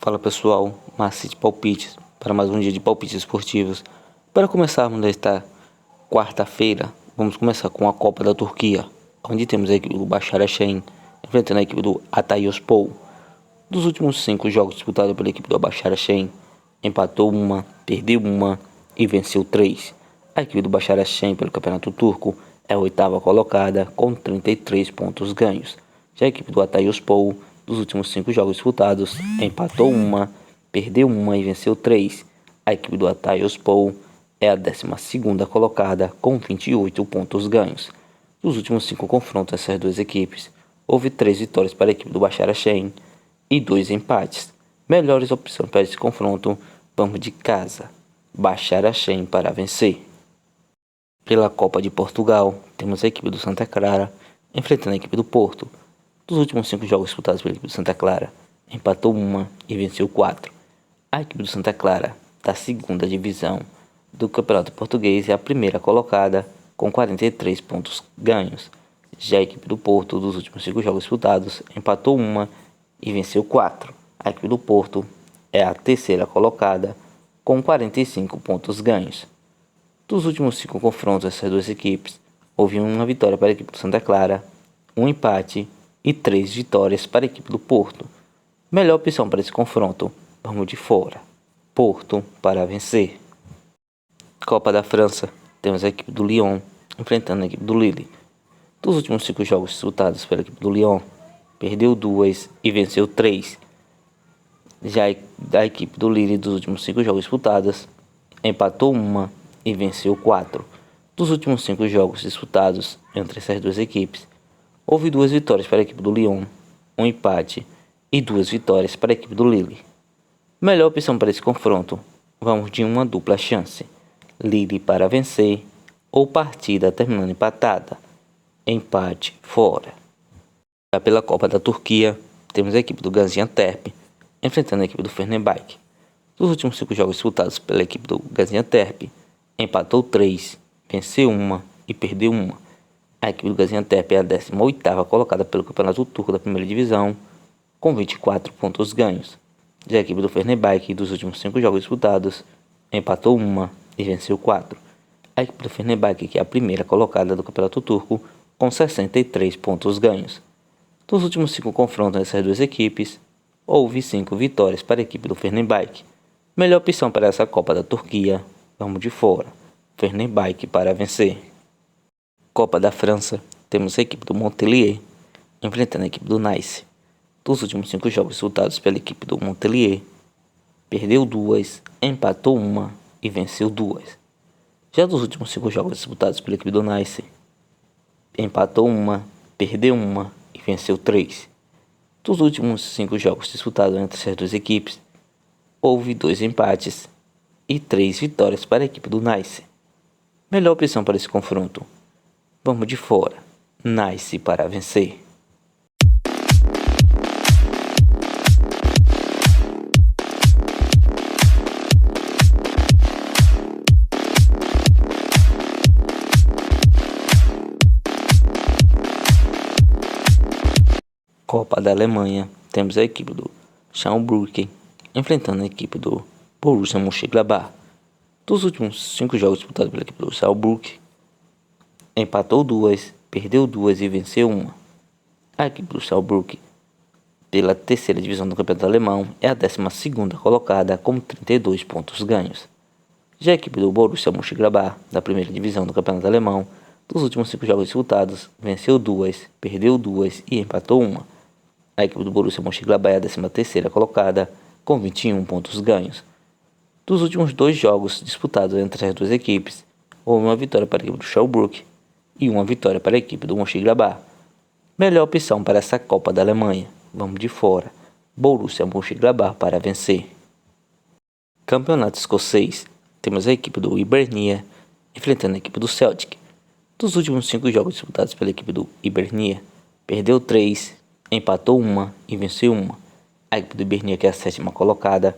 Fala pessoal, Macite Palpites para mais um dia de palpites esportivos. Para começarmos nesta quarta-feira, vamos começar com a Copa da Turquia, onde temos a equipe do Başakşehir enfrentando a equipe do Hatayspor. Dos últimos 5 jogos disputados pela equipe do Başakşehir, empatou uma, perdeu uma e venceu 3. A equipe do Başakşehir pelo Campeonato Turco é a 8ª colocada com 33 pontos ganhos. Já a equipe do Hatayspor, dos últimos 5 jogos disputados, empatou uma, perdeu uma e venceu 3. A equipe do Hatayspor é a 12ª colocada com 28 pontos ganhos. Dos últimos 5 confrontos essas duas equipes, houve 3 vitórias para a equipe do Başakşehir e 2 empates. Melhores opções para esse confronto, vamos de casa, Başakşehir para vencer. Pela Copa de Portugal, temos a equipe do Santa Clara enfrentando a equipe do Porto. Dos últimos 5 jogos disputados pela equipe do Santa Clara, empatou uma e venceu 4. A equipe do Santa Clara, da 2ª divisão do Campeonato Português, é a 1ª colocada com 43 pontos ganhos. Já a equipe do Porto, dos últimos 5 jogos disputados, empatou uma e venceu 4. A equipe do Porto é a 3ª colocada com 45 pontos ganhos. Dos últimos 5 confrontos dessas duas equipes, houve uma vitória para a equipe do Santa Clara, um empate e 3 vitórias para a equipe do Porto. Melhor opção para esse confronto, vamos de fora, Porto para vencer. Copa da França, temos a equipe do Lyon enfrentando a equipe do Lille. Dos últimos 5 jogos disputados pela equipe do Lyon, perdeu 2 e venceu 3. Já a equipe do Lille, dos últimos 5 jogos disputados, empatou uma e venceu 4. Dos últimos 5 jogos disputados entre essas duas equipes, houve 2 vitórias para a equipe do Lyon, um empate e 2 vitórias para a equipe do Lille. Melhor opção para esse confronto, vamos de uma dupla chance, Lille para vencer ou partida terminando empatada, empate fora. Já pela Copa da Turquia, temos a equipe do Gaziantep enfrentando a equipe do Fenerbahçe. Dos últimos 5 jogos disputados pela equipe do Gaziantep, empatou 3, venceu uma e perdeu uma. A equipe do Gaziantep é a 18ª colocada pelo Campeonato Turco da 1ª divisão, com 24 pontos ganhos. Já a equipe do Fenerbahçe, dos últimos 5 jogos disputados, empatou uma e venceu 4. A equipe do Fenerbahçe, que é a 1ª colocada do Campeonato Turco, com 63 pontos ganhos. Dos últimos 5 confrontos dessas duas equipes, houve 5 vitórias para a equipe do Fenerbahçe. Melhor opção para essa Copa da Turquia, vamos de fora, Fenerbahçe para vencer. Copa da França, temos a equipe do Montpellier enfrentando a equipe do Nice. Dos últimos 5 jogos disputados pela equipe do Montpellier, perdeu 2, empatou uma e venceu 2. Já dos últimos 5 jogos disputados pela equipe do Nice, empatou uma, perdeu uma e venceu 3. Dos últimos 5 jogos disputados entre essas duas equipes, houve 2 empates e 3 vitórias para a equipe do Nice. Melhor opção para esse confronto, vamos de fora, Nice para vencer. Copa da Alemanha, temos a equipe do Schalke enfrentando a equipe do Borussia Mönchengladbach. Dos últimos 5 jogos disputados pela equipe do Schalke, empatou 2, perdeu 2 e venceu 1. A equipe do Schalke, pela 3ª divisão do campeonato alemão, é a 12ª colocada com 32 pontos ganhos. Já a equipe do Borussia Mönchengladbach, da 1ª divisão do campeonato alemão, dos últimos 5 jogos disputados, venceu 2, perdeu 2 e empatou 1. A equipe do Borussia Mönchengladbach é a 13ª colocada com 21 pontos ganhos. Dos últimos 2 jogos disputados entre as duas equipes, houve uma vitória para a equipe do Schalke e uma vitória para a equipe do Mönchengladbach. Melhor opção para essa Copa da Alemanha, vamos de fora, Borussia Mönchengladbach para vencer. Campeonato escocês, temos a equipe do Hibernia enfrentando a equipe do Celtic. Dos últimos 5 jogos disputados pela equipe do Hibernia, perdeu 3, empatou uma e venceu uma. A equipe do Hibernia, que é a 7ª colocada,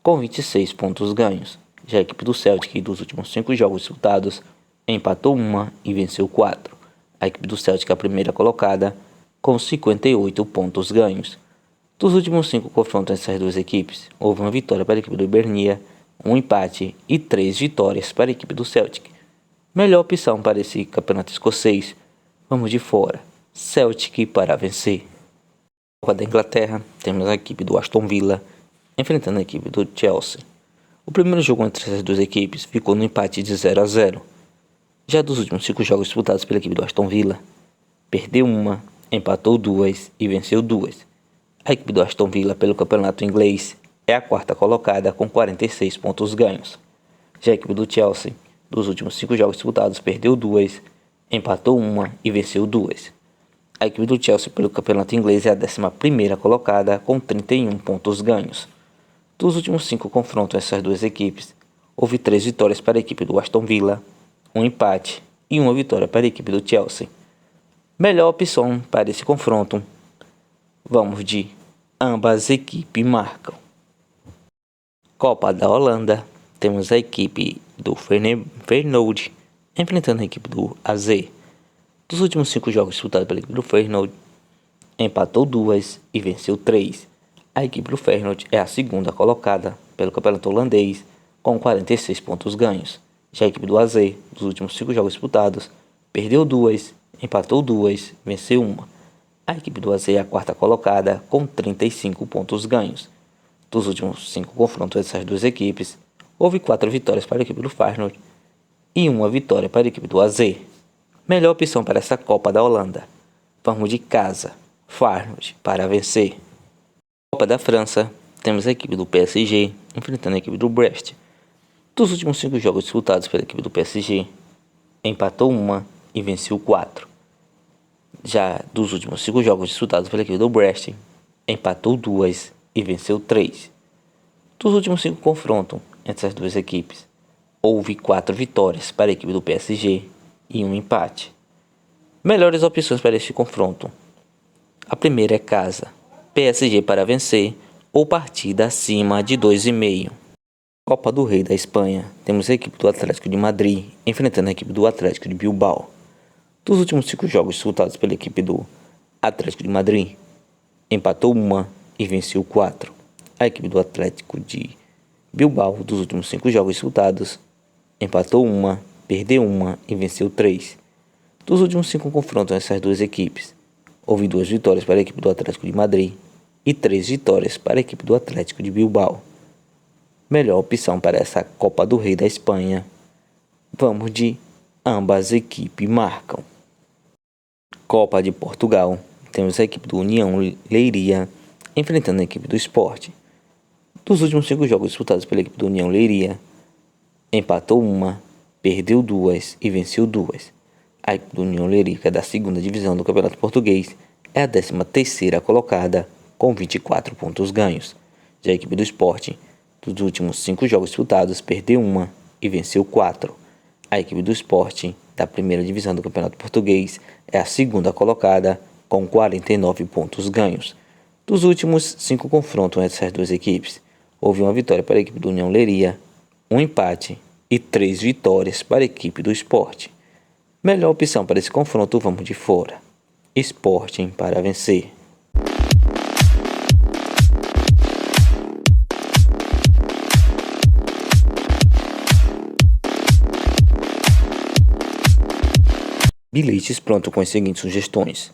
com 26 pontos ganhos. Já a equipe do Celtic, dos últimos 5 jogos disputados, empatou uma e venceu 4. A equipe do Celtic é a 1ª colocada, com 58 pontos ganhos. Dos últimos 5 confrontos entre essas duas equipes, houve uma vitória para a equipe do Hibernia, um empate e 3 vitórias para a equipe do Celtic. Melhor opção para esse campeonato escocês, vamos de fora, Celtic para vencer. Na Copa da Inglaterra, temos a equipe do Aston Villa enfrentando a equipe do Chelsea. O primeiro jogo entre essas duas equipes ficou no empate de 0-0. Já dos últimos 5 jogos disputados pela equipe do Aston Villa, perdeu uma, empatou 2 e venceu 2. A equipe do Aston Villa pelo campeonato inglês é a quarta colocada com 46 pontos ganhos. Já a equipe do Chelsea, dos últimos 5 jogos disputados, perdeu 2, empatou uma e venceu 2. A equipe do Chelsea pelo campeonato inglês é a 11ª colocada com 31 pontos ganhos. Dos últimos 5 confrontos essas duas equipes, houve 3 vitórias para a equipe do Aston Villa, um empate e uma vitória para a equipe do Chelsea. Melhor opção para esse confronto, vamos de ambas equipes marcam. Copa da Holanda, temos a equipe do Feyenoord enfrentando a equipe do AZ. Dos últimos 5 jogos disputados pela equipe do Feyenoord, empatou 2 e venceu 3. A equipe do Feyenoord é a segunda colocada pelo campeonato holandês com 46 pontos ganhos. Já a equipe do AZ, dos últimos 5 jogos disputados, perdeu 2, empatou 2, venceu 1. A equipe do AZ é a quarta colocada com 35 pontos ganhos. Dos últimos 5 confrontos dessas duas equipes, houve 4 vitórias para a equipe do Feyenoord e uma vitória para a equipe do AZ. Melhor opção para essa Copa da Holanda, vamos de casa, Feyenoord para vencer. Copa da França, temos a equipe do PSG enfrentando a equipe do Brest. Dos últimos 5 jogos disputados pela equipe do PSG, empatou 1 e venceu 4. Já dos últimos 5 jogos disputados pela equipe do Brest, empatou 2 e venceu 3. Dos últimos 5 confrontos entre as duas equipes, houve 4 vitórias para a equipe do PSG e um empate. Melhores opções para este confronto. A primeira é casa, PSG para vencer ou partida acima de 2,5. Copa do Rei da Espanha, temos a equipe do Atlético de Madrid enfrentando a equipe do Atlético de Bilbao. Dos últimos 5 jogos disputados pela equipe do Atlético de Madrid, empatou 1 e venceu 4. A equipe do Atlético de Bilbao, dos últimos 5 jogos disputados, empatou 1, perdeu 1 e venceu 3. Dos últimos 5 confrontos essas duas equipes, houve 2 vitórias para a equipe do Atlético de Madrid e 3 vitórias para a equipe do Atlético de Bilbao. Melhor opção para essa Copa do Rei da Espanha, vamos de ambas equipes marcam. Copa de Portugal, temos a equipe do União Leiria enfrentando a equipe do Sport. Dos últimos 5 jogos disputados pela equipe do União Leiria, empatou 1, perdeu 2 e venceu 2. A equipe do União Leiria, que é da 2ª divisão do Campeonato Português, é a 13ª colocada com 24 pontos ganhos. Já a equipe do Sport, dos últimos 5 jogos disputados, perdeu 1 e venceu 4. A equipe do Sport, da 1ª divisão do Campeonato Português, é a 2ª colocada com 49 pontos ganhos. Dos últimos 5 confrontos entre essas duas equipes, houve uma vitória para a equipe do União Leiria, um empate e 3 vitórias para a equipe do Sport. Melhor opção para esse confronto, vamos de fora, Sporting para vencer. Bilhetes pronto com as seguintes sugestões: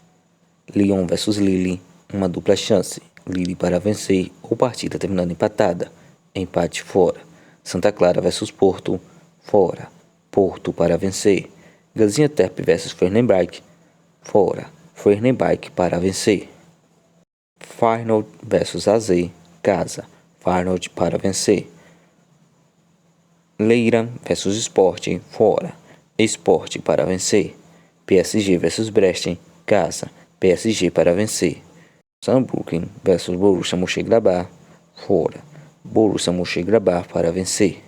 Lyon vs Lille, uma dupla chance, Lille para vencer ou partida terminando empatada, empate fora. Santa Clara vs Porto, fora, Porto para vencer. Gaziantep vs Fenerbahçe, fora, Fenerbahçe para vencer. Feyenoord vs AZ, casa, Feyenoord para vencer. Leyra vs Sport, fora, Sport para vencer. PSG vs Brest, casa, PSG para vencer. Saarbrücken vs Borussia Mönchengladbach, fora, Borussia Mönchengladbach para vencer.